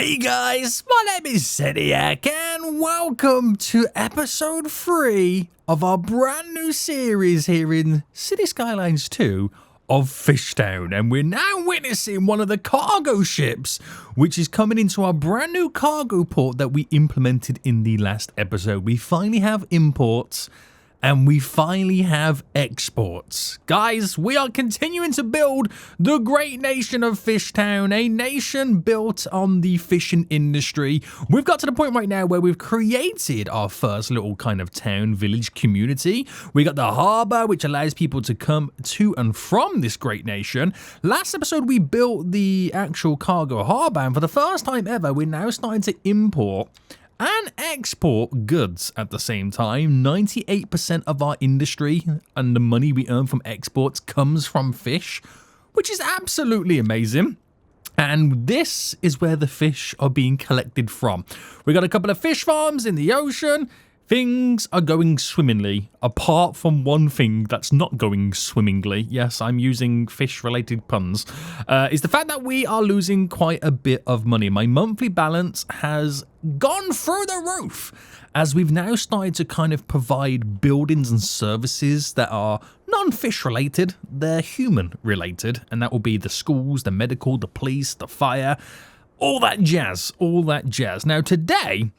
Hey guys, my name is Zediac and welcome to episode 3 of our brand new series here in City Skylines 2 of FishTown, and we're now witnessing one of the cargo ships which is coming into our brand new cargo port that we implemented in the last episode. We finally have imports and we finally have exports. Guys, we are continuing to build the great nation of FishTown, a nation built on the fishing industry. We've got to the point right now where we've created our first little kind of town, village community. We got the harbour, which allows people to come to and from this great nation. Last episode, we built the actual cargo harbour, and for the first time ever, we're now starting to import and export goods at the same time. 98% of our industry and the money we earn from exports comes from fish, which is absolutely amazing. And this is where the fish are being collected from. We got a couple of fish farms in the ocean. Things are going swimmingly, apart from one thing that's not going swimmingly. Yes, I'm using fish-related puns. Is the fact that we are losing quite a bit of money. My monthly balance has gone through the roof as we've now started to kind of provide buildings and services that are non-fish related. They're human related, and that will be the schools, the medical, the police, the fire, all that jazz, all that jazz. Now today,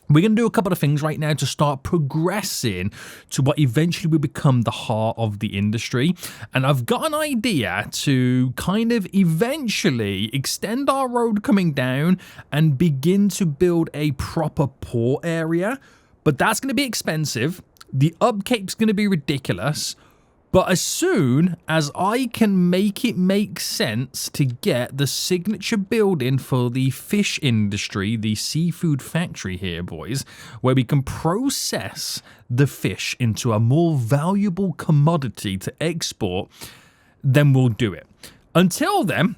we're going to do a couple of things right now to start progressing to what eventually will become the heart of the industry. And I've got an idea to kind of eventually extend our road coming down and begin to build a proper port area. But that's going to be expensive. The upkeep's going to be ridiculous. But as soon as I can make it make sense to get the signature building for the fish industry, the seafood factory here, boys, where we can process the fish into a more valuable commodity to export, then we'll do it. Until then,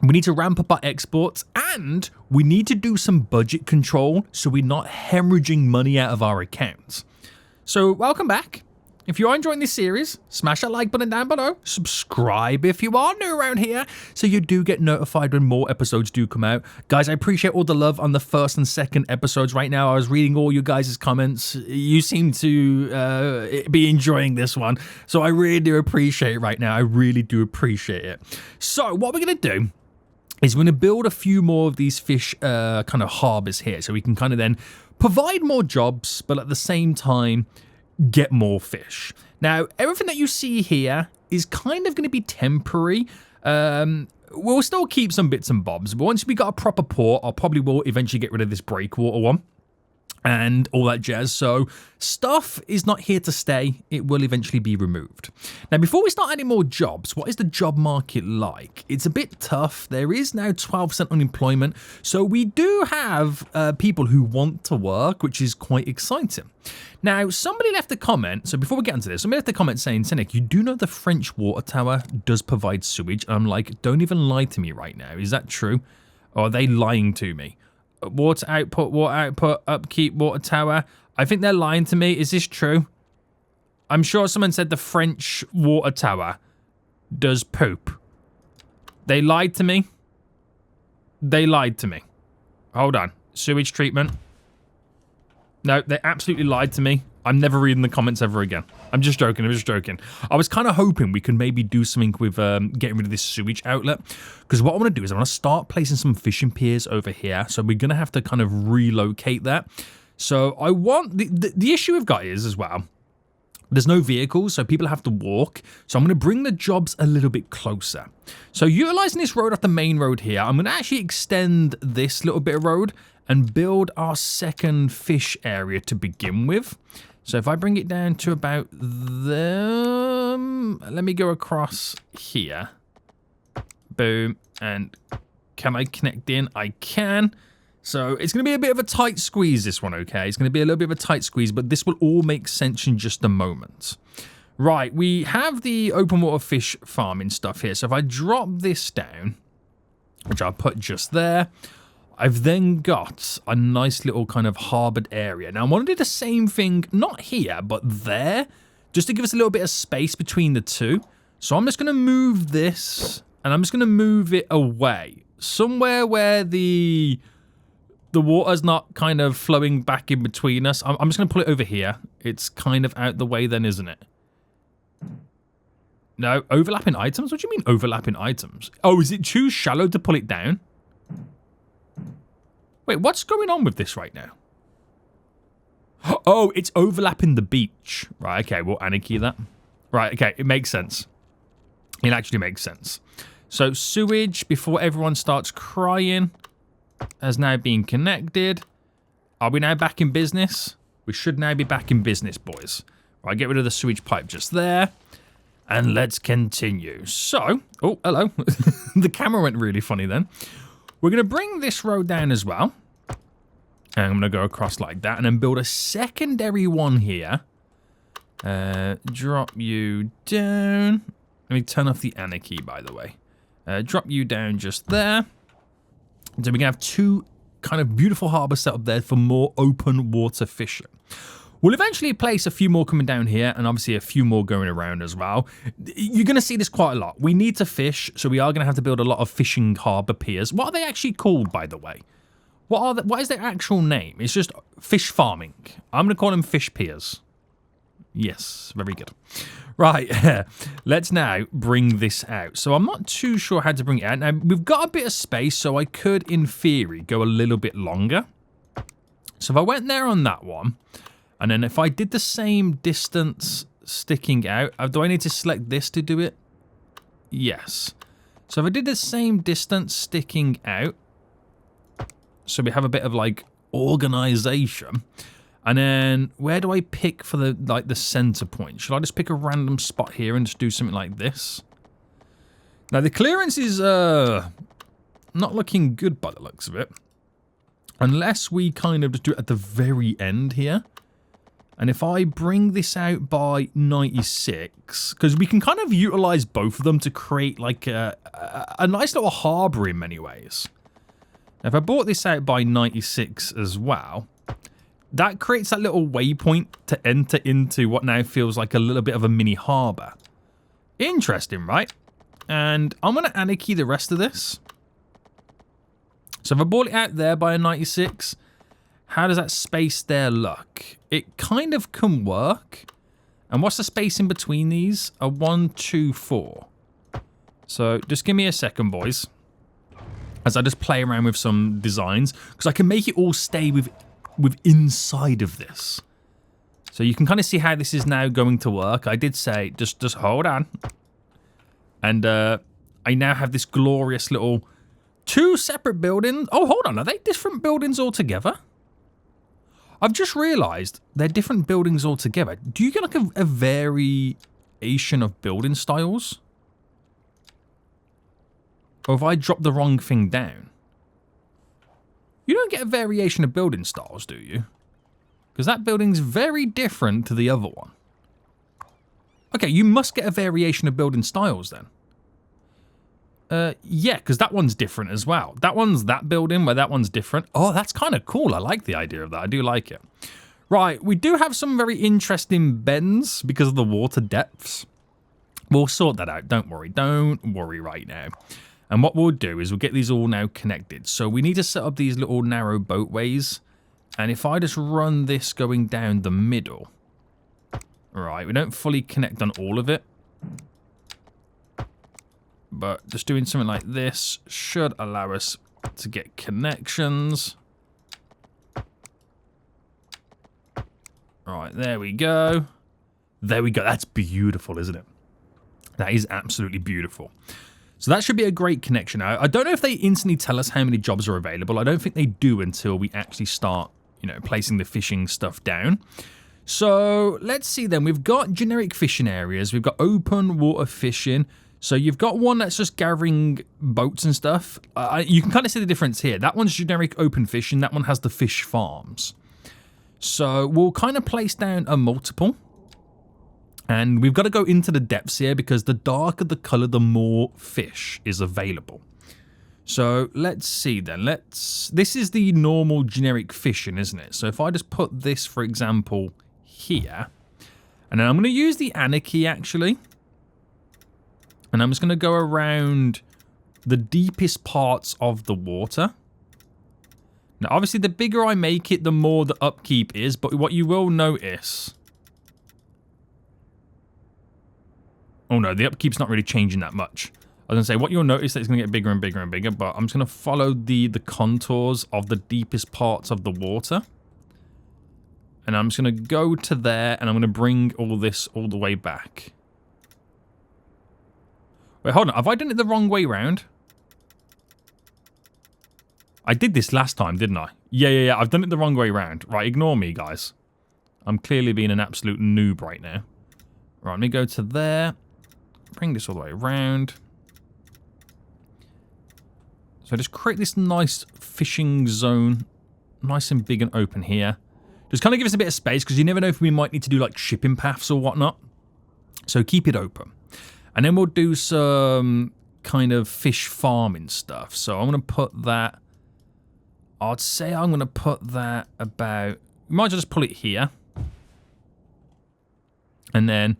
we need to ramp up our exports and we need to do some budget control so we're not hemorrhaging money out of our accounts. So welcome back. If you are enjoying this series, smash that like button down below, subscribe if you are new around here, so you do get notified when more episodes do come out. Guys, I appreciate all the love on the first and second episodes right now. I was reading all you guys' comments. You seem to be enjoying this one, so I really do appreciate it right now. I really do appreciate it. So what we're going to do is we're going to build a few more of these fish kind of harbours here, so we can kind of then provide more jobs, but at the same time, get more fish. Now, everything that you see here is kind of going to be temporary. We'll still keep some bits and bobs, but once we got a proper port, I probably will eventually get rid of this breakwater one and all that jazz. So stuff is not here to stay. It will eventually be removed. Now, before we start adding more jobs, what is the job market like? It's a bit tough. There is now 12% unemployment. So we do have people who want to work, which is quite exciting. Now, somebody left a comment. So before we get into this, somebody left a comment saying, Senek, you do know the French water tower does provide sewage? And I'm like, don't even lie to me right now. Is that true? Or are they lying to me? Water output, upkeep, water tower. I think they're lying to me. Is this true? I'm sure someone said the French water tower does poop. They lied to me. They lied to me. Hold on. Sewage treatment. No, they absolutely lied to me. I'm never reading the comments ever again. I'm just joking. I was kind of hoping we could maybe do something with getting rid of this sewage outlet. Because what I want to do is I want to start placing some fishing piers over here. So we're going to have to kind of relocate that. So I want... The issue we've got is as well, there's no vehicles, so people have to walk. So I'm going to bring the jobs a little bit closer. So utilizing this road off the main road here, I'm going to actually extend this little bit of road and build our second fish area to begin with. So if I bring it down to about there, let me go across here. Boom. And can I connect in? I can. So it's going to be a bit of a tight squeeze, this one, okay? It's going to be a little bit of a tight squeeze, but this will all make sense in just a moment. Right, we have the open water fish farming stuff here. So if I drop this down, which I'll put just there, I've then got a nice little kind of harboured area. Now, I want to do the same thing, not here, but there, just to give us a little bit of space between the two. So I'm just going to move this, and I'm just going to move it away. somewhere where the water's not kind of flowing back in between us. I'm just going to put it over here. It's kind of out the way then, isn't it? No, overlapping items? What do you mean overlapping items? Oh, is it too shallow to pull it down? Wait, what's going on with this right now? Oh, it's overlapping the beach. Right, okay, we'll anarchy that. Right, okay, it makes sense. It actually makes sense. So, sewage, before everyone starts crying, has now been connected. Are we now back in business? We should now be back in business, boys. Right, get rid of the sewage pipe just there. And let's continue. So, oh, hello. The camera went really funny then. We're going to bring this road down as well. And I'm going to go across like that and then build a secondary one here. Drop you down. Let me turn off the anarchy, by the way. Drop you down just there. So we can have two kind of beautiful harbours set up there for more open water fishing. We'll eventually place a few more coming down here and obviously a few more going around as well. You're going to see this quite a lot. We need to fish, so we are going to have to build a lot of fishing harbour piers. What are they actually called, by the way? What is their actual name? It's just fish farming. I'm going to call them fish piers. Yes, very good. Right, let's now bring this out. So I'm not too sure how to bring it out. Now, we've got a bit of space, so I could, in theory, go a little bit longer. So if I went there on that one, and then if I did the same distance sticking out, do I need to select this to do it? Yes. So if I did the same distance sticking out, so we have a bit of like organization. And then where do I pick for the center point? Should I just pick a random spot here and just do something like this? Now the clearance is not looking good by the looks of it. Unless we kind of just do it at the very end here. And if I bring this out by 96, because we can kind of utilize both of them to create like a nice little harbor in many ways. Now, if I brought this out by 96 as well, that creates that little waypoint to enter into what now feels like a little bit of a mini harbor. Interesting, right? And I'm going to anarchy the rest of this. So if I brought it out there by a 96, how does that space there look? It kind of can work. And what's the space in between these? A 1, 2, 4. So just give me a second, boys, as I just play around with some designs, because I can make it all stay with inside of this. So you can kind of see how this is now going to work. I did say, just hold on. And I now have this glorious little two separate buildings. Oh, hold on. Are they different buildings altogether? I've just realized they're different buildings altogether. Do you get like a variation of building styles? Or have I dropped the wrong thing down? You don't get a variation of building styles, do you? Because that building's very different to the other one. Okay, you must get a variation of building styles then. Yeah, because that one's different as well. That one's that building where that one's different. Oh, that's kind of cool. I like the idea of that. I do like it. Right, we do have some very interesting bends because of the water depths. We'll sort that out. Don't worry. Don't worry right now. And what we'll do is we'll get these all now connected. So we need to set up these little narrow boatways. And if I just run this going down the middle. Right, we don't fully connect on all of it. But just doing something like this should allow us to get connections. Right, there we go. There we go. That's beautiful, isn't it? That is absolutely beautiful. So that should be a great connection. Now, I don't know if they instantly tell us how many jobs are available. I don't think they do until we actually start, placing the fishing stuff down. So let's see then. We've got generic fishing areas. We've got open water fishing. So you've got one that's just gathering boats and stuff. You can kind of see the difference here. That one's generic open fishing. That one has the fish farms. So we'll kind of place down a multiple. And we've got to go into the depths here because the darker the color, the more fish is available. So let's see then. This is the normal generic fishing, isn't it? So if I just put this, for example, here. And then I'm going to use the anarchy, actually. And I'm just going to go around the deepest parts of the water. Now, obviously, the bigger I make it, the more the upkeep is. But what you will notice... Oh, no, the upkeep's not really changing that much. I was going to say, what you'll notice is that it's going to get bigger and bigger and bigger. But I'm just going to follow the contours of the deepest parts of the water. And I'm just going to go to there, and I'm going to bring all this all the way back. Wait, hold on. Have I done it the wrong way round? I did this last time, didn't I? Yeah. I've done it the wrong way round. Right, ignore me, guys. I'm clearly being an absolute noob right now. Right, let me go to there. Bring this all the way around. So just create this nice fishing zone. Nice and big and open here. Just kind of give us a bit of space, because you never know if we might need to do, like, shipping paths or whatnot. So keep it open. And then we'll do some kind of fish farming stuff. So I'm going to put that... I'd say I'm going to put that about... We might just pull it here. And then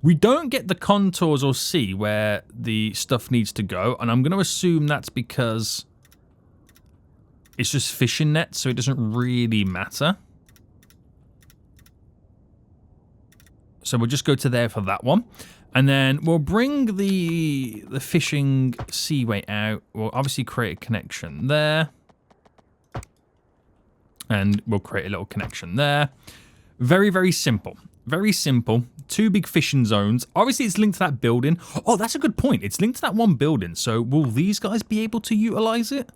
we don't get the contours or see where the stuff needs to go. And I'm going to assume that's because it's just fishing nets, so it doesn't really matter. So we'll just go to there for that one. And then we'll bring the fishing seaway out. We'll obviously create a connection there. And we'll create a little connection there. Very, very simple. Very simple. 2 big fishing zones. Obviously, it's linked to that building. Oh, that's a good point. It's linked to that one building. So will these guys be able to utilize it?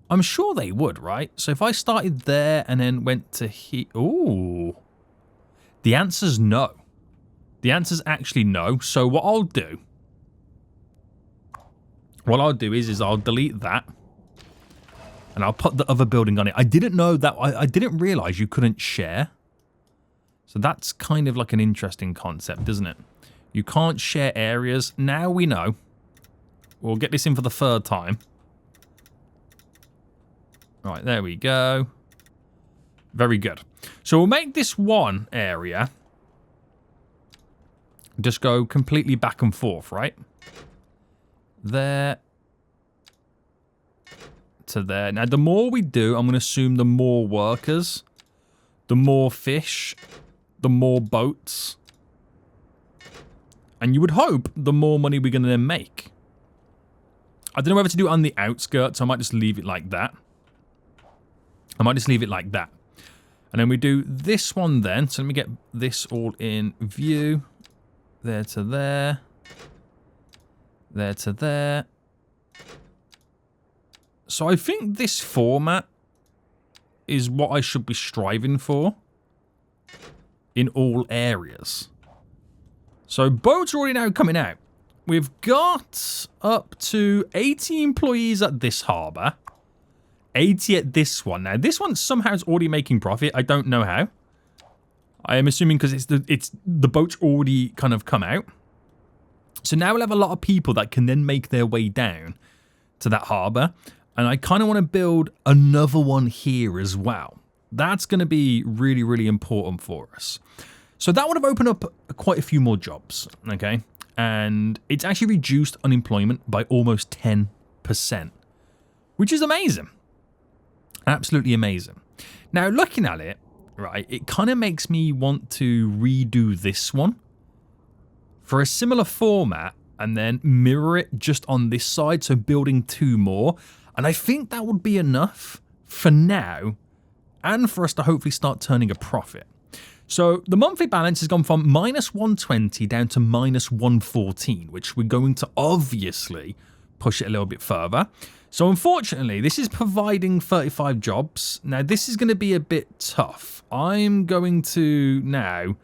I'm sure they would, right? So if I started there and then went to here... Ooh. The answer's no. The answer's actually no. So what I'll do... is I'll delete that. And I'll put the other building on it. I didn't know that... I didn't realize you couldn't share. So that's kind of like an interesting concept, isn't it? You can't share areas. Now we know. We'll get this in for the 3rd time. Right, there we go. Very good. So we'll make this one area just go completely back and forth, right? There to there. Now, the more we do, I'm going to assume the more workers, the more fish, the more boats. And you would hope the more money we're going to then make. I don't know whether to do it on the outskirts. I might just leave it like that. And then we do this one then. So let me get this all in view. There to there. There to there. So I think this format is what I should be striving for in all areas. So boats are already now coming out. We've got up to 80 employees at this harbour. 80 at this one. Now, this one somehow is already making profit. I don't know how. I am assuming because it's the boat's already kind of come out. So now we'll have a lot of people that can then make their way down to that harbour. And I kind of want to build another one here as well. That's going to be really, really important for us. So that would have opened up quite a few more jobs, okay? And it's actually reduced unemployment by almost 10%, which is amazing. Absolutely amazing. Now, looking at it, right, it kind of makes me want to redo this one for a similar format and then mirror it just on this side, so building 2 more. And I think that would be enough for now and for us to hopefully start turning a profit. So the monthly balance has gone from minus 120 down to minus 114, which we're going to obviously push it a little bit further. So unfortunately, this is providing 35 jobs. Now, this is going to be a bit tough. I'm going to now...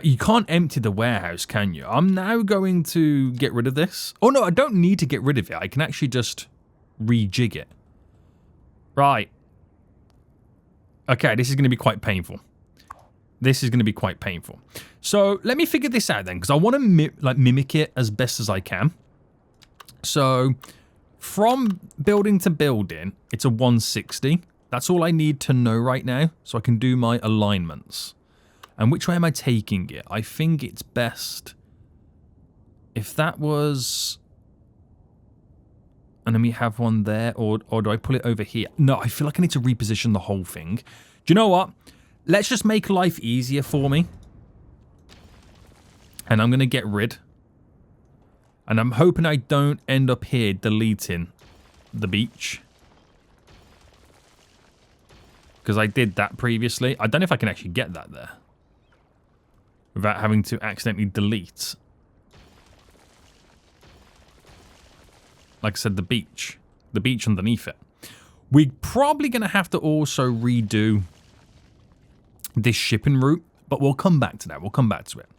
You can't empty the warehouse, can you? I'm now going to get rid of this. Oh, no, I don't need to get rid of it. I can actually just rejig it. Right. Okay, this is going to be quite painful. This is going to be quite painful. So let me figure this out then, because I want to mimic it as best as I can. So from building to building, it's a 160. That's all I need to know right now, so I can do my alignments. And which way am I taking it? I think it's best if that was And then we have one there, or do I pull it over here? No, I feel like I need to reposition the whole thing. Do you know what? Let's just make life easier for me. And I'm going to get rid. And I'm hoping I don't end up here deleting the beach. Because I did that previously. I don't know if I can actually get that there. Without having to accidentally delete. Like I said, the beach underneath it. We're probably going to have to also redo this shipping route, but we'll come back to that. We'll come back to it.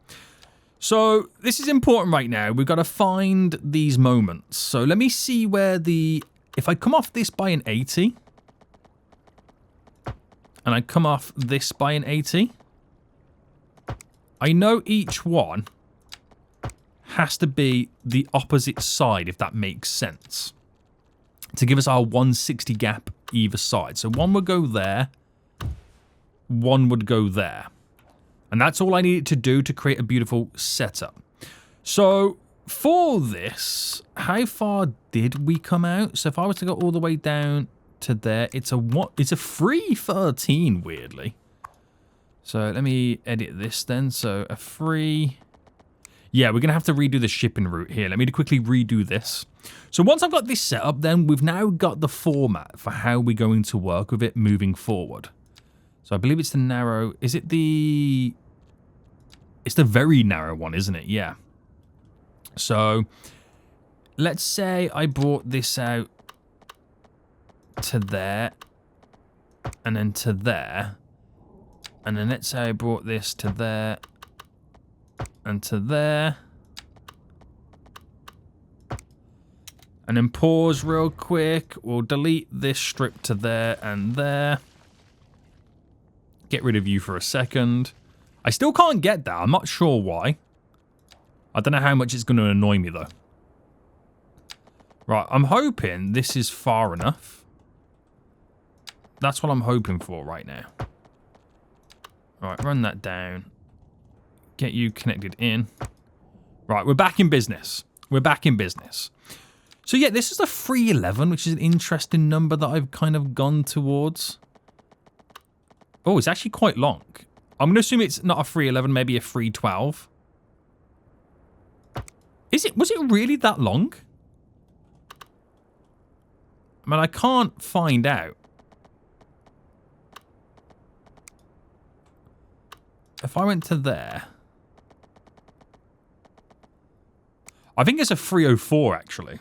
So this is important right now. We've got to find these moments. So let me see where if I come off this by an 80, and I come off this by an 80, I know each one has to be the opposite side, if that makes sense, to give us our 160 gap either side. So one would go there, one would go there. And that's all I needed to do to create a beautiful setup. So for this, how far did we come out? So if I was to go all the way down to there, it's a 313, weirdly. So let me edit this then. So a 3... Yeah, we're going to have to redo the shipping route here. Let me quickly redo this. So once I've got this set up, then we've now got the format for how we're going to work with it moving forward. So I believe it's the narrow... Is it the... It's the very narrow one, isn't it? Yeah. So let's say I brought this out to there and then to there. And then let's say I brought this to there and to there. And then pause real quick. We'll delete this strip to there and there. Get rid of you for a second. I still can't get that. I'm not sure why. I don't know how much it's going to annoy me though. Right, I'm hoping this is far enough. That's what I'm hoping for right now. Right, run that down. Get you connected in. Right, we're back in business. We're back in business. So yeah, this is a 311, which is an interesting number that I've kind of gone towards. Oh, it's actually quite long. I'm going to assume it's not a 311, maybe a 312. Is it? Was it really that long? I mean, I can't find out. If I went to there... I think it's a 304, actually.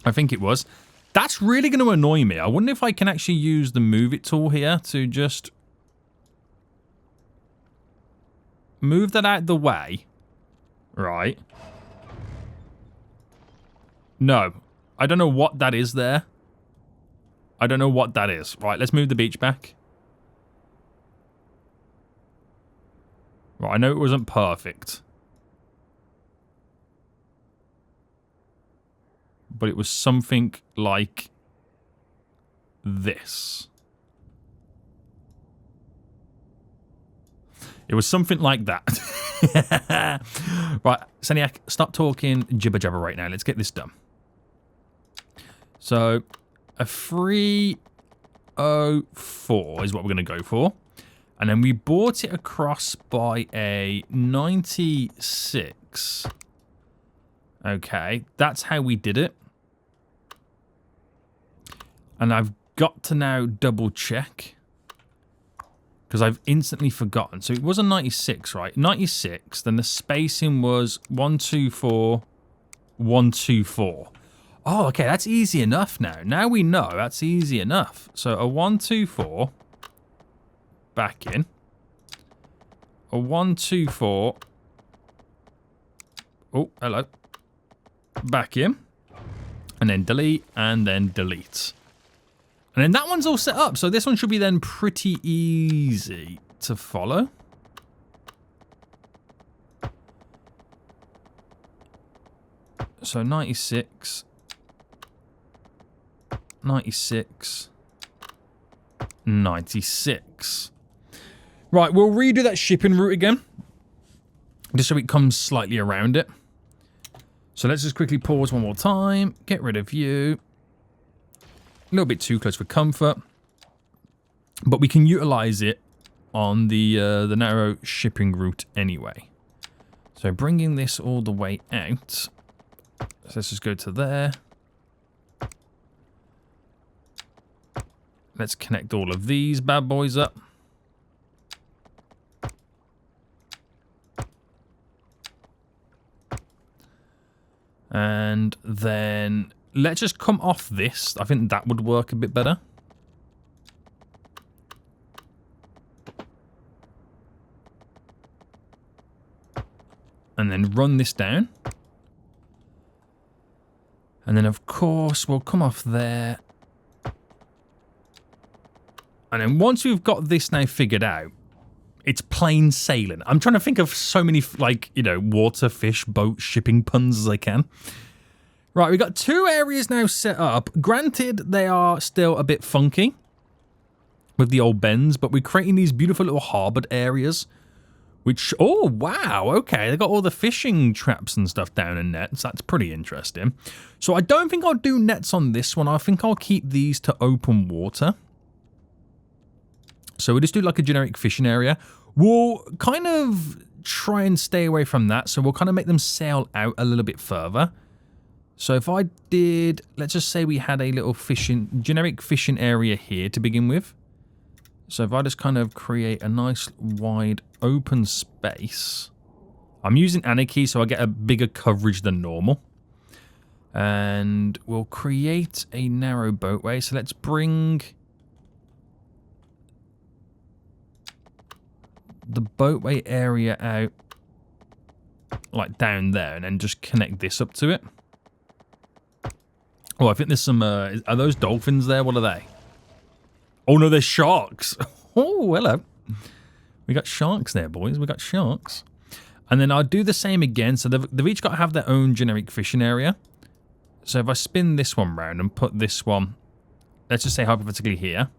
I think it was. That's really going to annoy me. I wonder if I can actually use the move it tool here to just move that out the way. Right. No. I don't know what that is there. I don't know what that is. Right, let's move the beach back. Right, I know it wasn't perfect. But it was something like this. It was something like that. Right, Seniac, stop talking jibber jabber right now. Let's get this done. So, a 304 is what we're going to go for. And then we brought it across by a 96. Okay, that's how we did it. And I've got to now double check. Because I've instantly forgotten. So it was a 96, right? 96, then the spacing was 124, 124. Oh, okay, that's easy enough now. Now we know that's easy enough. So a 124, back in. A 124. Oh, hello. Back in. And then delete, and then delete. And then that one's all set up. So this one should be then pretty easy to follow. So 96. 96. 96. Right, we'll redo that shipping route again. Just so it comes slightly around it. So let's just quickly pause one more time. Get rid of you. A little bit too close for comfort. But we can utilize it on the narrow shipping route anyway. So bringing this all the way out. So let's just go to there. Let's connect all of these bad boys up. And then let's just come off this. I think that would work a bit better. And then run this down. And then, of course, we'll come off there. And then once we've got this now figured out, it's plain sailing. I'm trying to think of so many, like, you know, water, fish, boat, shipping puns as I can. Right, we've got 2 areas now set up. Granted, they are still a bit funky with the old bends, but we're creating these beautiful little harboured areas. Which, oh, wow, okay, they got all the fishing traps and stuff down in nets. That's pretty interesting. So I don't think I'll do nets on this one. I think I'll keep these to open water. So we'll just do like a generic fishing area. We'll kind of try and stay away from that. So we'll kind of make them sail out a little bit further. So if I did, let's just say we had a little generic fishing area here to begin with. So if I just kind of create a nice wide open space. I'm using Anarchy so I get a bigger coverage than normal. And we'll create a narrow boatway. So let's bring the boatway area out like down there and then just connect this up to it. Oh, I think there's some, are those dolphins there? What are they? Oh no, they're sharks. Oh, hello. We got sharks there, boys. We got sharks. And then I'll do the same again. So they've each got to have their own generic fishing area. So if I spin this one round and put this one, let's just say hypothetically here.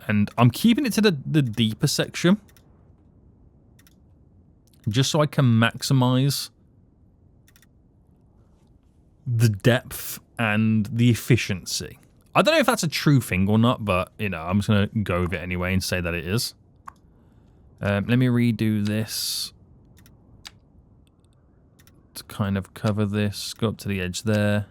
And I'm keeping it to the deeper section. Just so I can maximize the depth and the efficiency. I don't know if that's a true thing or not, but, you know, I'm just going to go with it anyway and say that it is. Let me redo this to kind of cover this. Go up to the edge there.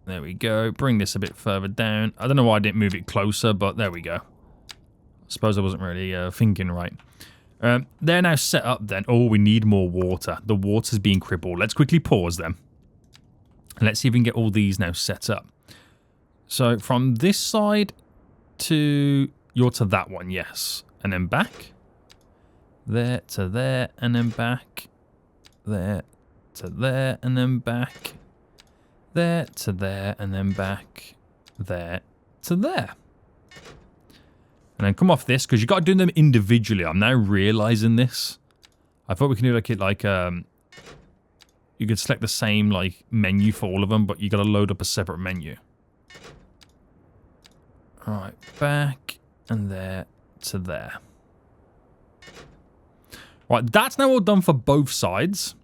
There we go. Bring this a bit further down. I don't know why I didn't move it closer, but there we go. I suppose I wasn't really thinking right. They're now set up then. Oh, we need more water. The water's being crippled. Let's quickly pause them. Let's see if we can get all these now set up. So from this side to you're to that one, yes. And then back. There to there and then back. There to there and then back. There to there and then back. There to there. And then come off this because you've got to do them individually. I'm now realizing this. I thought we could do like you could select the same like menu for all of them, but you got to load up a separate menu. All right, back and there to there. Right, that's now all done for both sides.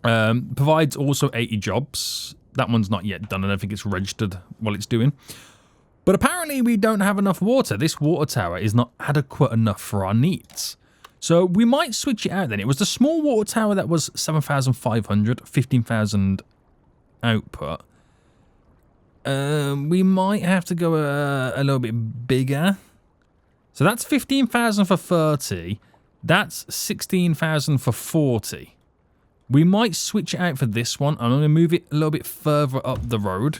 Provides also 80 jobs. That one's not yet done. I don't think it's registered while it's doing. But apparently we don't have enough water. This water tower is not adequate enough for our needs. So we might switch it out then. It was the small water tower that was 7,500, 15,000 output. We might have to go a little bit bigger. So that's 15,000 for 30. That's 16,000 for 40. We might switch it out for this one. I'm going to move it a little bit further up the road.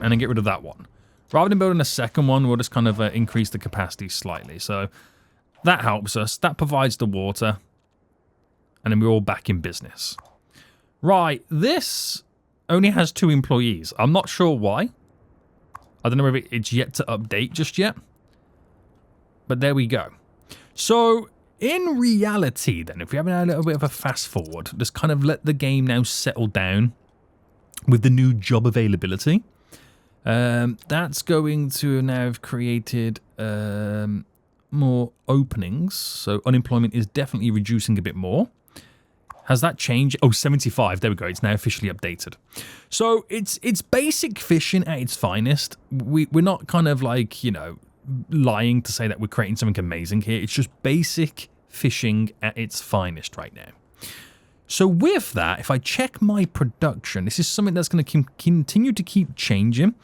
And then get rid of that one. Rather than building a second one, we'll just kind of increase the capacity slightly. So that helps us. That provides the water. And then we're all back in business. Right, this only has 2 employees. I'm not sure why. I don't know if it's yet to update just yet. But there we go. So in reality then, if we have a little bit of a fast forward, just kind of let the game now settle down with the new job availability. That's going to now have created more openings. So unemployment is definitely reducing a bit more. Has that changed? Oh, 75. There we go. It's now officially updated. So it's basic fishing at its finest. We're not kind of like, you know, lying to say that we're creating something amazing here. It's just basic fishing at its finest right now. So with that, if I check my production, this is something that's going to continue to keep changing.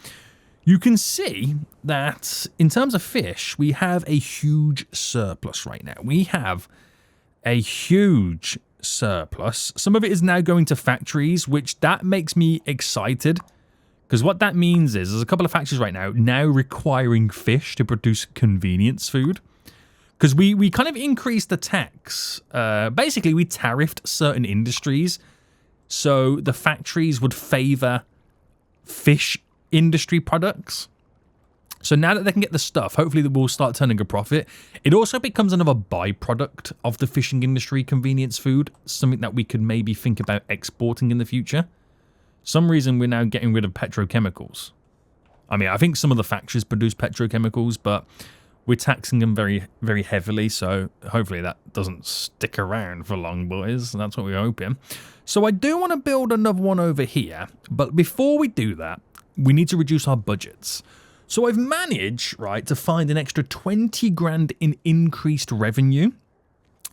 You can see that in terms of fish, we have a huge surplus right now. We have a huge surplus. Some of it is now going to factories, which that makes me excited. Because what that means is there's a couple of factories right now requiring fish to produce convenience food. Because we kind of increased the tax. Basically, we tariffed certain industries. So the factories would favor fish industry products. So now that they can get the stuff, hopefully they will start turning a profit. It also becomes another byproduct of the fishing industry, convenience food, something that we could maybe think about exporting in the future. Some reason we're now getting rid of petrochemicals. I mean, I think some of the factories produce petrochemicals, but we're taxing them very, very heavily. So hopefully that doesn't stick around for long, boys. That's what we're hoping. So I do want to build another one over here. But before we do that, we need to reduce our budgets. So I've managed, right, to find an extra 20 grand in increased revenue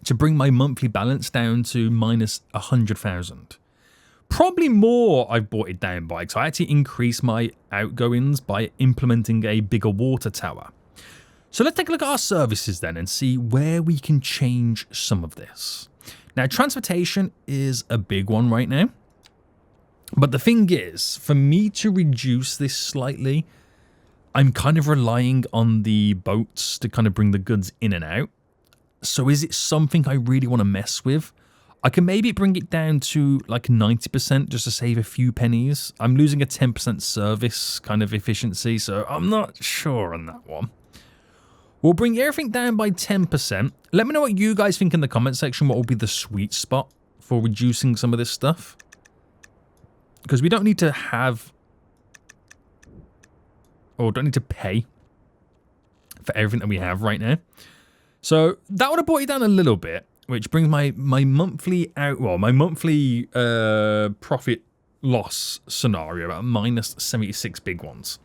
to bring my monthly balance down to minus 100,000. Probably more I've brought it down by, because I actually increased my outgoings by implementing a bigger water tower. So let's take a look at our services then and see where we can change some of this. Now, transportation is a big one right now. But the thing is, for me to reduce this slightly, I'm kind of relying on the boats to kind of bring the goods in and out. So is it something I really want to mess with? I can maybe bring it down to like 90% just to save a few pennies. I'm losing a 10% service kind of efficiency, so I'm not sure on that one. We'll bring everything down by 10%. Let me know what you guys think in the comment section. What will be the sweet spot for reducing some of this stuff? Because we don't need to have, or don't need to pay for everything that we have right now. So that would have brought it down a little bit, which brings my monthly profit loss scenario about minus 76 big ones.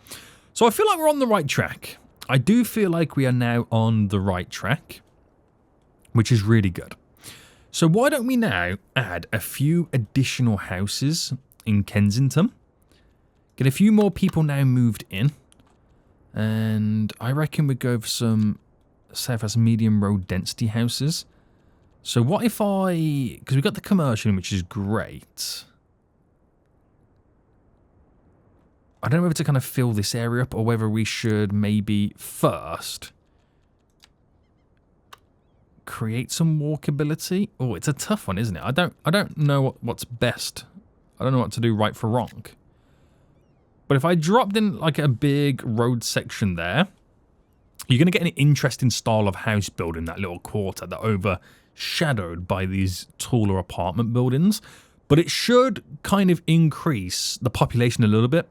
So I feel like we're on the right track. I do feel like we are now on the right track, which is really good. So why don't we now add a few additional houses in Kensington? Get a few more people now moved in. And I reckon we'd go for some South medium road density houses. So what if because we've got the commercial, which is great. I don't know whether to kind of fill this area up or whether we should maybe first create some walkability. Oh, it's a tough one, isn't it? I don't know what's best. I don't know what to do right for wrong. But if I dropped in like a big road section there, you're going to get an interesting style of house build in that little quarter that overshadowed by these taller apartment buildings. But it should kind of increase the population a little bit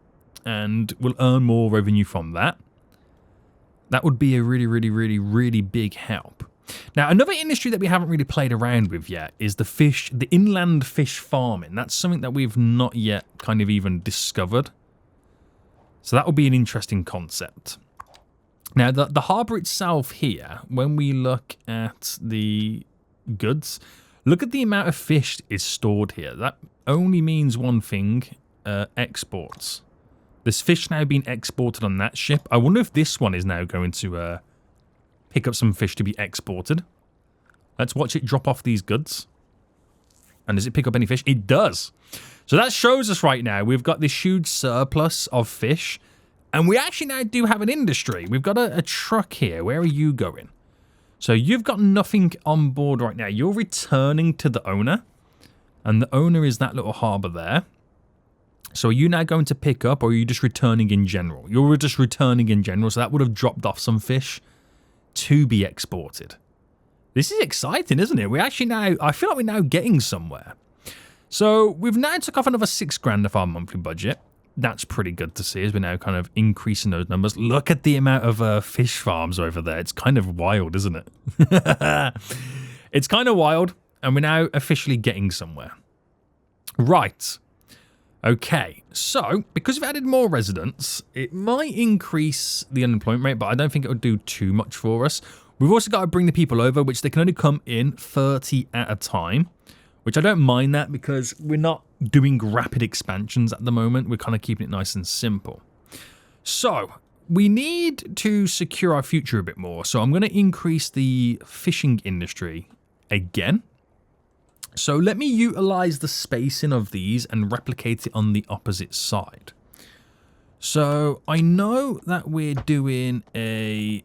and we'll earn more revenue from that. That would be a really, really, really, really big help. Now, another industry that we haven't really played around with yet is the inland fish farming. That's something that we've not yet kind of even discovered. So that will be an interesting concept. Now, the harbour itself here, when we look at the goods, look at the amount of fish is stored here. That only means one thing, exports. There's fish now being exported on that ship. I wonder if this one is now going to pick up some fish to be exported. Let's watch it drop off these goods. And does it pick up any fish? It does. So that shows us right now we've got this huge surplus of fish. And we actually now do have an industry. We've got a truck here. Where are you going? So you've got nothing on board right now. You're returning to the owner. And the owner is that little harbour there. So are you now going to pick up or are you just returning in general? You're just returning in general. So that would have dropped off some fish to be exported. This is exciting, isn't it? We actually now, I feel like we're now getting somewhere. So we've now took off another 6 grand of our monthly budget. that's pretty good to see as we're now kind of increasing those numbers. Look at the amount of fish farms over there. It's kind of wild, isn't it? It's kind of wild, and we're now officially getting somewhere. Right. Okay, so because we've added more residents, it might increase the unemployment rate, but I don't think it will do too much for us. We've also got to bring the people over, which they can only come in 30 at a time, which I don't mind that because we're not doing rapid expansions at the moment. We're kind of keeping it nice and simple. So we need to secure our future a bit more. So I'm going to increase the fishing industry again. So let me utilize the spacing of these and replicate it on the opposite side. So I know that we're doing a,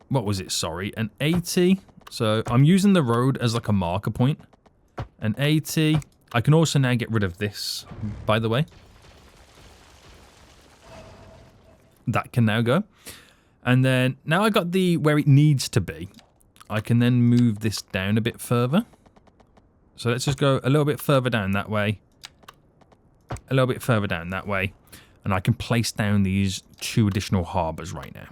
what was it? Sorry, an 80. So I'm using the road as like a marker point. An 80. I can also now get rid of this, by the way. That can now go. And then now I got the where it needs to be. I can then move this down a bit further. So let's just go a little bit further down that way. A little bit further down that way. And I can place down these 2 additional harbours right now.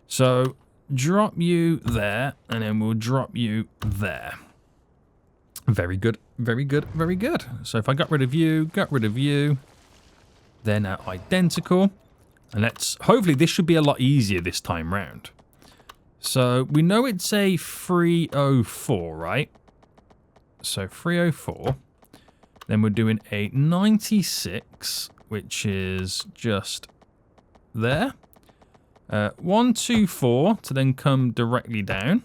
So drop you there, and then we'll drop you there. Very good, very good, very good. So if I got rid of you, they're now identical. And let's, hopefully this should be a lot easier this time round. So we know it's a 304, right? So 304. Then we're doing a 96, which is just there. 124 to then come directly down.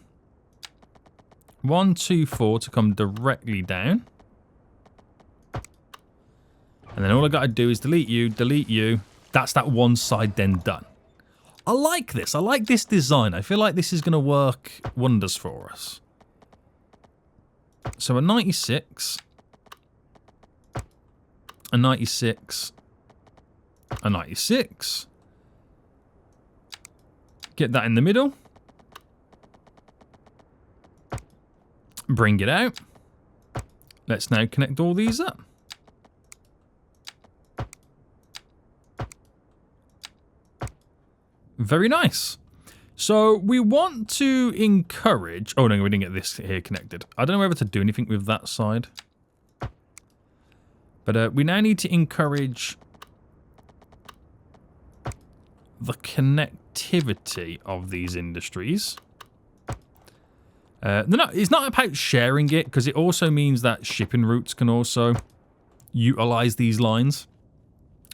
124 to come directly down. And then all I got to do is delete you, delete you. That's that one side then done. I like this. I like this design. I feel like this is going to work wonders for us. So a 96, a 96, a 96. Get that in the middle. Bring it out. Let's now connect all these up. Very nice. So we want to encourage... Oh, no, we didn't get this here connected. I don't know whether to do anything with that side. But we now need to encourage the connectivity of these industries. It's not about sharing it, because it also means that shipping routes can also utilize these lines.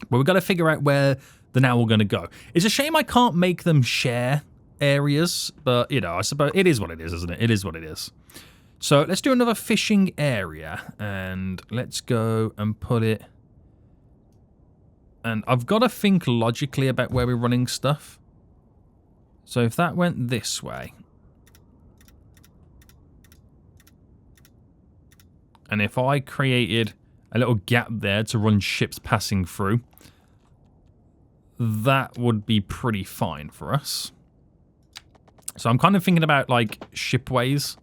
But we've got to figure out where they're now all going to go. It's a shame I can't make them share areas, but, you know, I suppose it is what it is, isn't it? It is what it is. So let's do another fishing area, and let's go and put it... And I've got to think logically about where we're running stuff. So if that went this way... And if I created a little gap there to run ships passing through, that would be pretty fine for us. So I'm kind of thinking about, like, shipways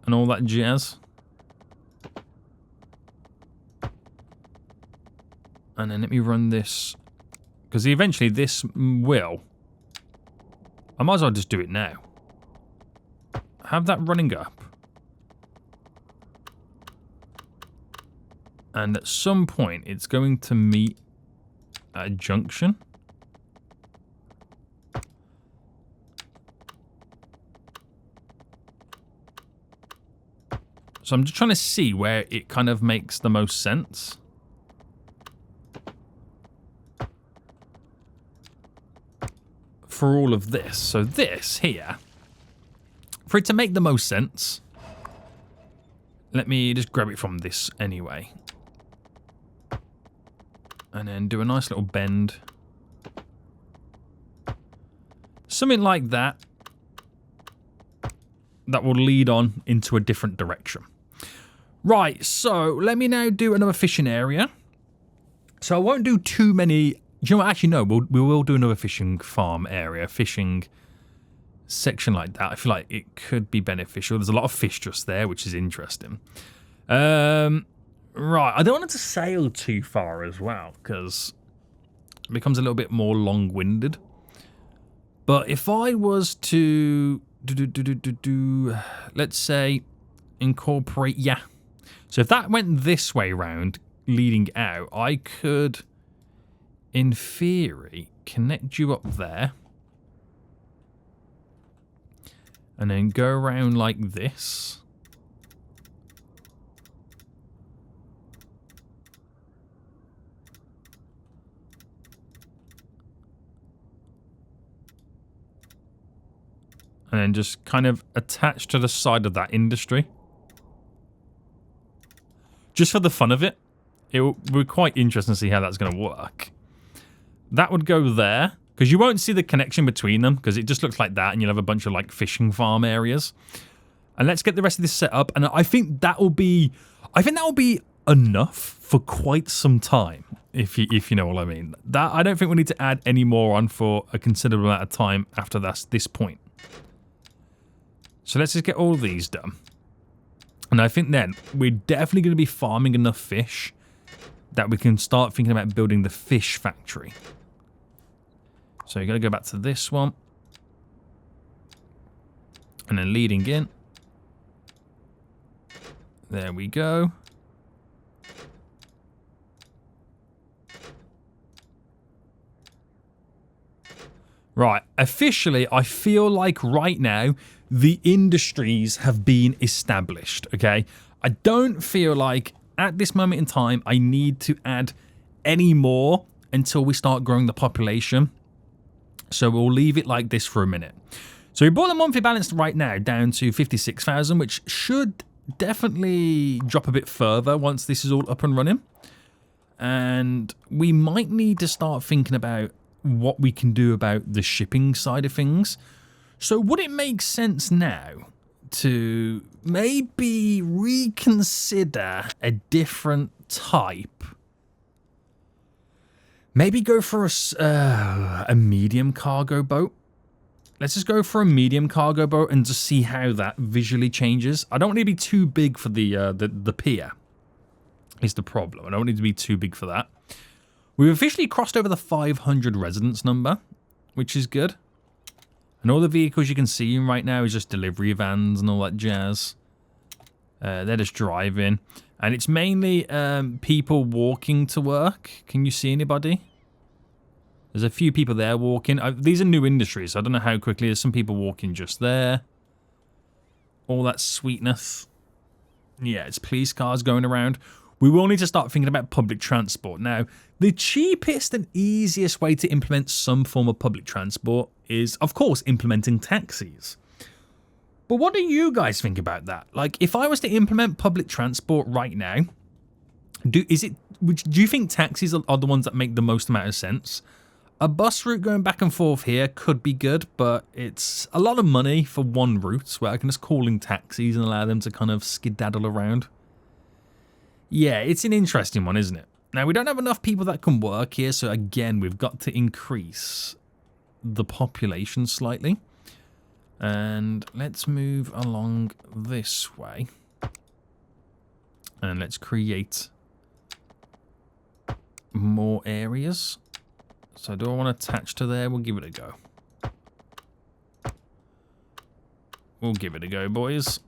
and all that jazz. And then let me run this, because eventually this will... I might as well just do it now. Have that running up. And at some point, it's going to meet at a junction. So I'm just trying to see where it kind of makes the most sense. For all of this. So this here... For it to make the most sense, let me just grab it from this anyway. And then do a nice little bend. Something like that. That will lead on into a different direction. Right, so let me now do another fishing area. So I won't do too many... You know what? Actually, no, we will do another fishing farm area. Fishing... section like that. I feel like it could be beneficial. There's a lot of fish just there, which is interesting. Right, Right, I don't want it to sail too far as well, because it becomes a little bit more long-winded. But if I was to let's say incorporate, yeah. So if that went this way round, leading out, I could, in theory, connect you up there. And then go around like this. And then just kind of attach to the side of that industry. Just for the fun of it. It will be quite interesting to see how that's going to work. That would go there. Because you won't see the connection between them. Because it just looks like that. And you'll have a bunch of like fishing farm areas. And let's get the rest of this set up. And I think that will be... enough for quite some time. If you know what I mean. That I don't think we need to add any more on for a considerable amount of time after this point. So let's just get all these done. And I think then we're definitely going to be farming enough fish that we can start thinking about building the fish factory. So you're going to go back to this one. And then leading in. There we go. Right, officially, I feel like right now, the industries have been established, okay? I don't feel like, at this moment in time, I need to add any more until we start growing the population. So we'll leave it like this for a minute. So we brought the monthly balance right now down to 56,000, which should definitely drop a bit further once this is all up and running. And we might need to start thinking about what we can do about the shipping side of things. So would it make sense now to maybe reconsider a different type? Maybe go for a medium cargo boat. Let's just go for a medium cargo boat and just see how that visually changes. I don't want it to be too big for the pier. Is the problem. I don't need to be too big for that. We've officially crossed over the 500 residents number, which is good. And all the vehicles you can see right now is just delivery vans and all that jazz. They're just driving. And it's mainly people walking to work. Can you see anybody? There's a few people there walking. These are new industries, so I don't know how quickly. There's some people walking just there. All that sweetness. Yeah, it's police cars going around. We will need to start thinking about public transport. Now, the cheapest and easiest way to implement some form of public transport is, of course, implementing taxis. But what do you guys think about that? Like, if I was to implement public transport right now, do you think taxis are the ones that make the most amount of sense? A bus route going back and forth here could be good, but it's a lot of money for one route where I can just call in taxis and allow them to kind of skedaddle around. Yeah, it's an interesting one, isn't it? Now, we don't have enough people that can work here, so again, we've got to increase the population slightly. And let's move along this way. And let's create more areas. So do I want to attach to there? We'll give it a go. We'll give it a go, boys.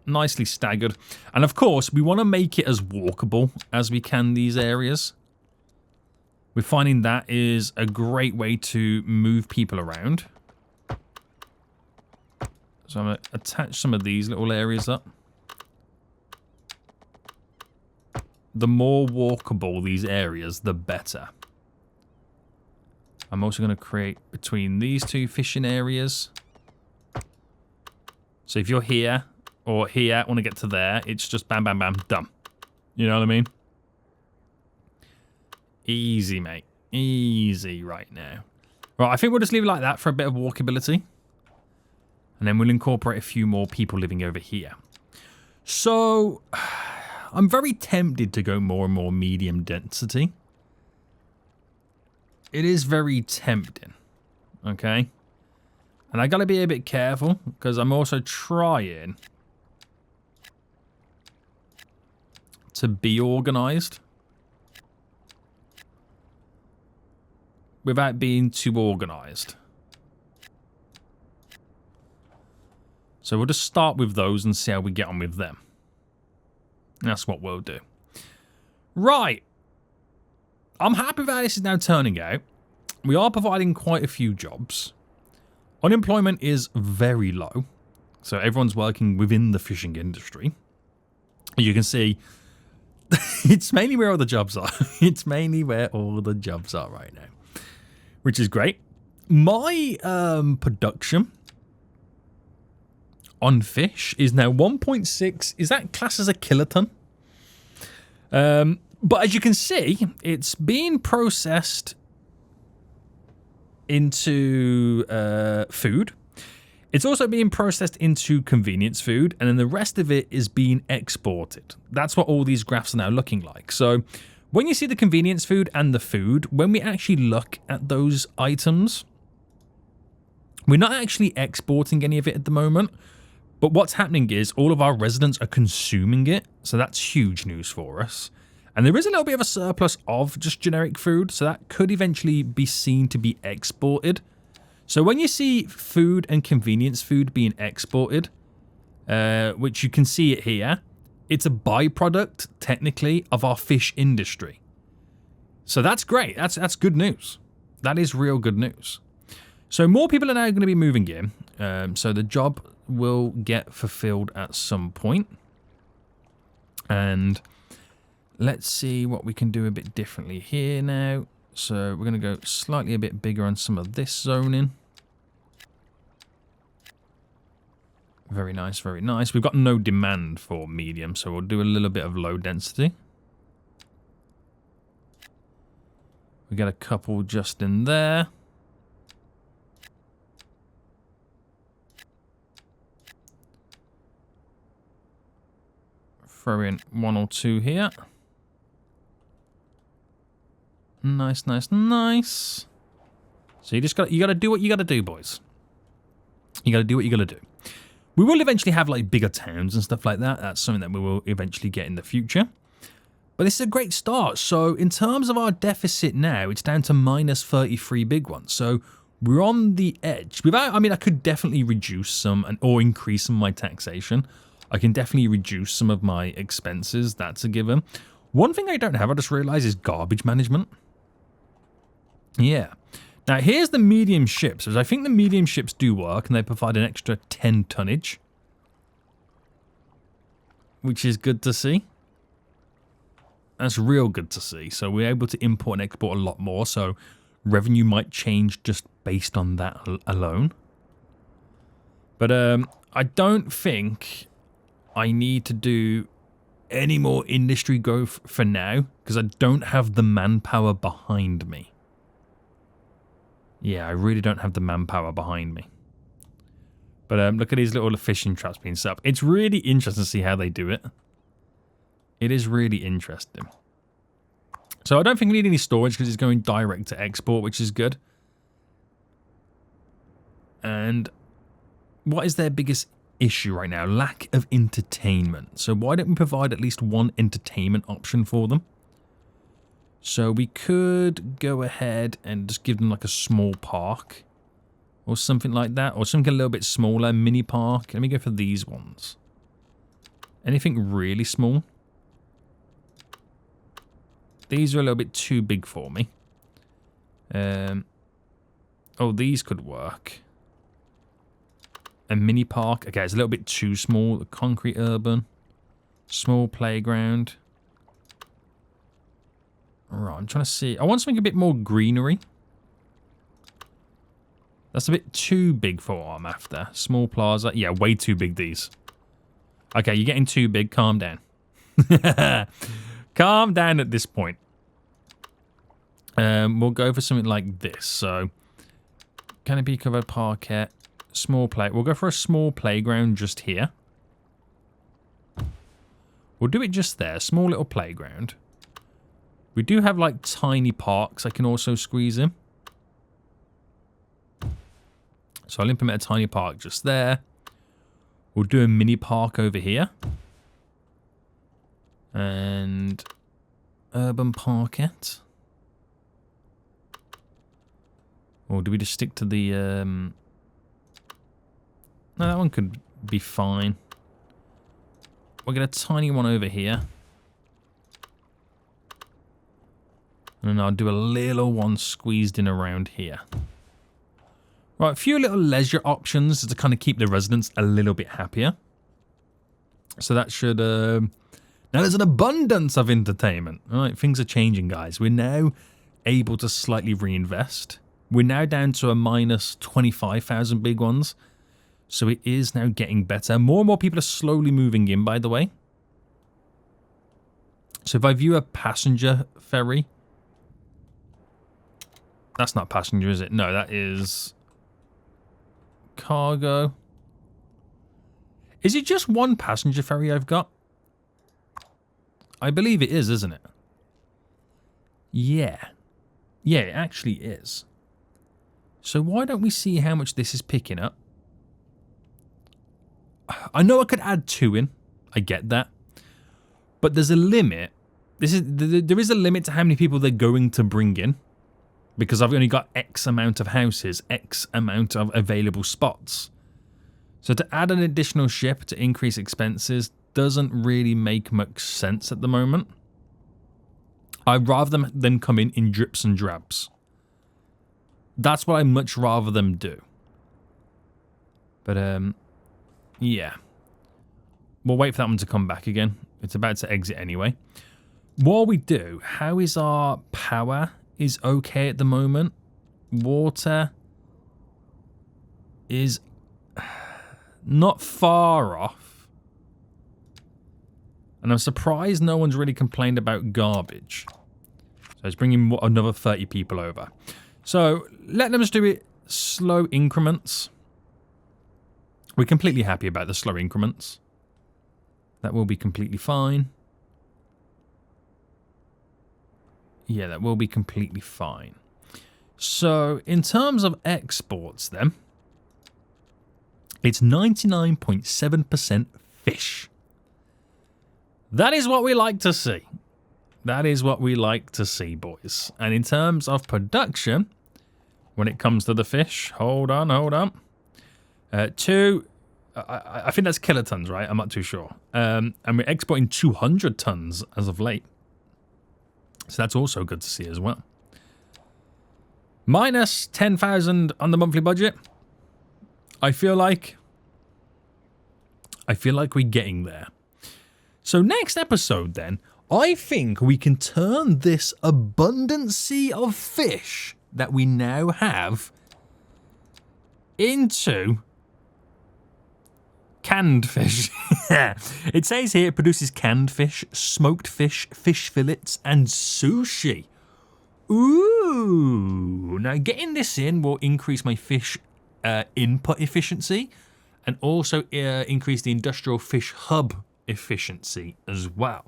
Nicely staggered. And of course, we want to make it as walkable as we can, these areas. We're finding that is a great way to move people around. So I'm going to attach some of these little areas up. The more walkable these areas, the better. I'm also going to create between these two fishing areas. So if you're here or here, want to get to there, it's just bam, bam, bam, done. You know what I mean? Easy, mate. Easy right now. Right, I think we'll just leave it like that for a bit of walkability. And then we'll incorporate a few more people living over here. So, I'm very tempted to go more and more medium density. It is very tempting. Okay? And I gotta be a bit careful, because I'm also trying to be organised without being too organised. So we'll just start with those and see how we get on with them. That's what we'll do. Right. I'm happy with how this is now turning out. We are providing quite a few jobs. Unemployment is very low. So everyone's working within the fishing industry. You can see it's mainly where all the jobs are. It's mainly where all the jobs are right now, which is great. My production on fish is now 1.6. Is that classed as a kiloton? But as you can see, it's being processed into food. It's also being processed into convenience food, and then the rest of it is being exported. That's what all these graphs are now looking like. So when you see the convenience food and the food, when we actually look at those items, we're not actually exporting any of it at the moment. But what's happening is all of our residents are consuming it. So that's huge news for us. And there is a little bit of a surplus of just generic food. So that could eventually be seen to be exported. So when you see food and convenience food being exported, which you can see it here, it's a byproduct, technically, of our fish industry. So that's great. That's good news. That is real good news. So more people are now going to be moving in. So the job will get fulfilled at some point. And let's see what we can do a bit differently here now. So we're going to go slightly a bit bigger on some of this zoning. Very nice, very nice. We've got no demand for medium, so we'll do a little bit of low density. We got a couple just in there. Throw in 1 or 2 here. Nice, nice, nice. So you gotta do what you gotta do, boys. You gotta do what you gotta do. We will eventually have like bigger towns and stuff like that. That's something that we will eventually get in the future. But this is a great start. So in terms of our deficit now, it's down to minus 33 big ones. So we're on the edge. I mean, I could definitely reduce some or increase some of my taxation. I can definitely reduce some of my expenses. That's a given. One thing I don't have, I just realized, is garbage management. Yeah. Now, here's the medium ships. I think the medium ships do work, and they provide an extra 10 tonnage. Which is good to see. That's real good to see. So we're able to import and export a lot more. So revenue might change just based on that alone. But I don't think I need to do any more industry growth for now, because I don't have the manpower behind me. Yeah, I really don't have the manpower behind me. But look at these little fishing traps being set up. It's really interesting to see how they do it. It is really interesting. So I don't think we need any storage because it's going direct to export, which is good. And what is their biggest issue right now? Lack of entertainment. So why don't we provide at least one entertainment option for them? So we could go ahead and just give them like a small park or something like that, or something a little bit smaller, mini park. Let me go for these ones. Anything really small? These are a little bit too big for me. Oh, these could work. A mini park. Okay, it's a little bit too small. The concrete urban. Small playground. Right, I'm trying to see. I want something a bit more greenery. That's a bit too big for what I'm after. Small plaza. Yeah, way too big, these. Okay, you're getting too big. Calm down. Calm down at this point. We'll go for something like this. So, canopy covered parquet. Small play. We'll go for a small playground just here. We'll do it just there. Small little playground. We do have like tiny parks I can also squeeze in. So I'll implement a tiny park just there. We'll do a mini park over here. And urban parket. Or do we just stick to the... No, that one could be fine. We'll get a tiny one over here. And then I'll do a little one squeezed in around here. Right, a few little leisure options to kind of keep the residents a little bit happier. So that should... now there's an abundance of entertainment. All right, things are changing, guys. We're now able to slightly reinvest. We're now down to a minus 25,000 big ones. So it is now getting better. More and more people are slowly moving in, by the way. So if I view a passenger ferry... That's not passenger, is it? No, that is... cargo. Is it just one passenger ferry I've got? I believe it is, isn't it? Yeah. Yeah, it actually is. So why don't we see how much this is picking up? I know I could add 2 in. I get that. But there's a limit. There is a limit to how many people they're going to bring in. Because I've only got X amount of houses, X amount of available spots. So to add an additional ship to increase expenses doesn't really make much sense at the moment. I'd rather them come in drips and drabs. That's what I'd much rather them do. But, yeah. We'll wait for that one to come back again. It's about to exit anyway. While we do, how is our power... is okay at the moment. Water is not far off. And I'm surprised no one's really complained about garbage. So it's bringing another 30 people over. So let them just do it slow increments. We're completely happy about the slow increments. That will be completely fine. Yeah, that will be completely fine. So, in terms of exports then, it's 99.7% fish. That is what we like to see. That is what we like to see, boys. And in terms of production, when it comes to the fish, hold on. I think that's kilotons, right? I'm not too sure. And we're exporting 200 tons as of late. So that's also good to see as well. Minus 10,000 on the monthly budget. I feel like we're getting there. So next episode then, I think we can turn this abundancy of fish that we now have into canned fish. It says here it produces canned fish, smoked fish, fish fillets, and sushi. Ooh. Now getting this in will increase my fish input efficiency and also increase the industrial fish hub efficiency as well.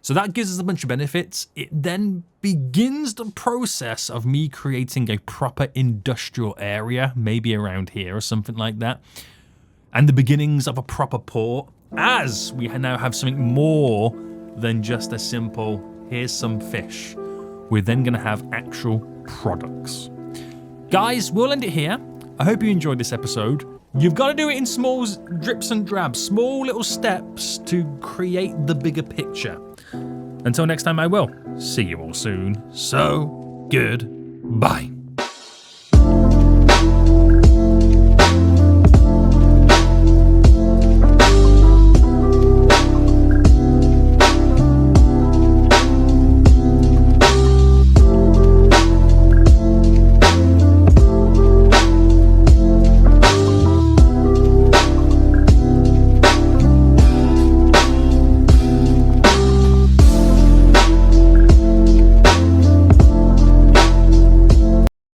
So that gives us a bunch of benefits. It then begins the process of me creating a proper industrial area, maybe around here or something like that. And the beginnings of a proper port, as we now have something more than just a simple, here's some fish. We're then going to have actual products. Guys, we'll end it here. I hope you enjoyed this episode. You've got to do it in small drips and drabs, small little steps to create the bigger picture. Until next time, I will see you all soon. So, goodbye.